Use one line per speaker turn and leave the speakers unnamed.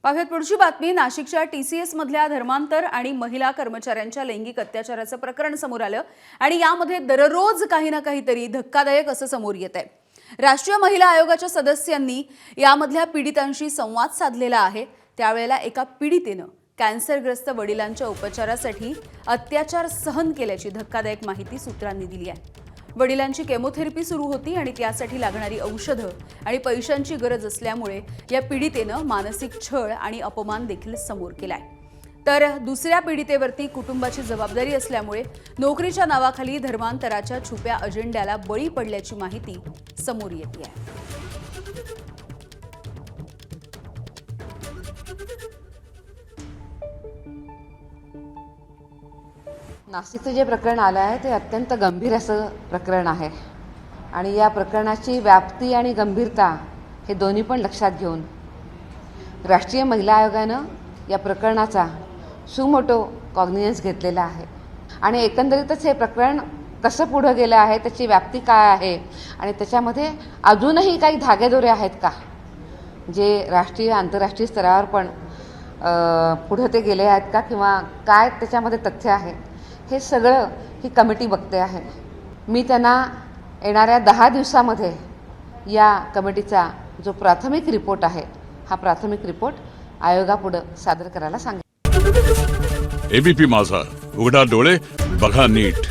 पाहुयात पुढची बातमी। नाशिकच्या टीसीएस मधल्या धर्मांतर आणि महिला कर्मचाऱ्यांच्या लैंगिक अत्याचाराचं प्रकरण समोर आलं आणि यामध्ये दररोज काही ना काहीतरी धक्कादायक असं समोर येत आहे। राष्ट्रीय महिला आयोगाच्या सदस्यांनी यामधल्या पीडितांशी संवाद साधलेला आहे। त्यावेळेला एका पीडितेनं कॅन्सरग्रस्त वडिलांच्या उपचारासाठी अत्याचार सहन केल्याची धक्कादायक माहिती सूत्रांनी दिली आहे। वडिलांची केमोथेरपी सुरू होती आणि त्यासाठी लागणारी औषधं आणि पैशांची गरज असल्यामुळे या पीडितेनं मानसिक छळ आणि अपमान देखील समोर केलाय। तर दुसऱ्या पीडितेवरती कुटुंबाची जबाबदारी असल्यामुळे नोकरीच्या नावाखाली धर्मांतराच्या छुप्या अजेंड्याला बळी पडल्याची माहिती समोर येते आहे।
नाशिकचं जे प्रकरण आलं आहे ते अत्यंत गंभीर असं प्रकरण आहे आणि या प्रकरणाची व्याप्ती आणि गंभीरता हे दोन्ही पण लक्षात घेऊन राष्ट्रीय महिला आयोगानं या प्रकरणाचा सुमोटो कॉग्निझन्स घेतलेला आहे आणि एकंदरीतच हे प्रकरण कसं पुढं गेलं आहे, त्याची व्याप्ती काय आहे आणि त्याच्यामध्ये अजूनही काही धागेदोरे आहेत का, जे राष्ट्रीय आंतरराष्ट्रीय स्तरावर पण पुढं ते गेले आहेत का, किंवा काय त्याच्यामध्ये तथ्य आहे, हे सगळं ही कमिटी बघते आहे। मी त्यांना येणाऱ्या 10 दिवसामध्ये या कमिटीचा जो प्राथमिक रिपोर्ट आहे हा प्राथमिक रिपोर्ट आयोगापुढे सादर करायला सांगितलं।
एबीपी माझा, उघडा डोळे बघा नीट।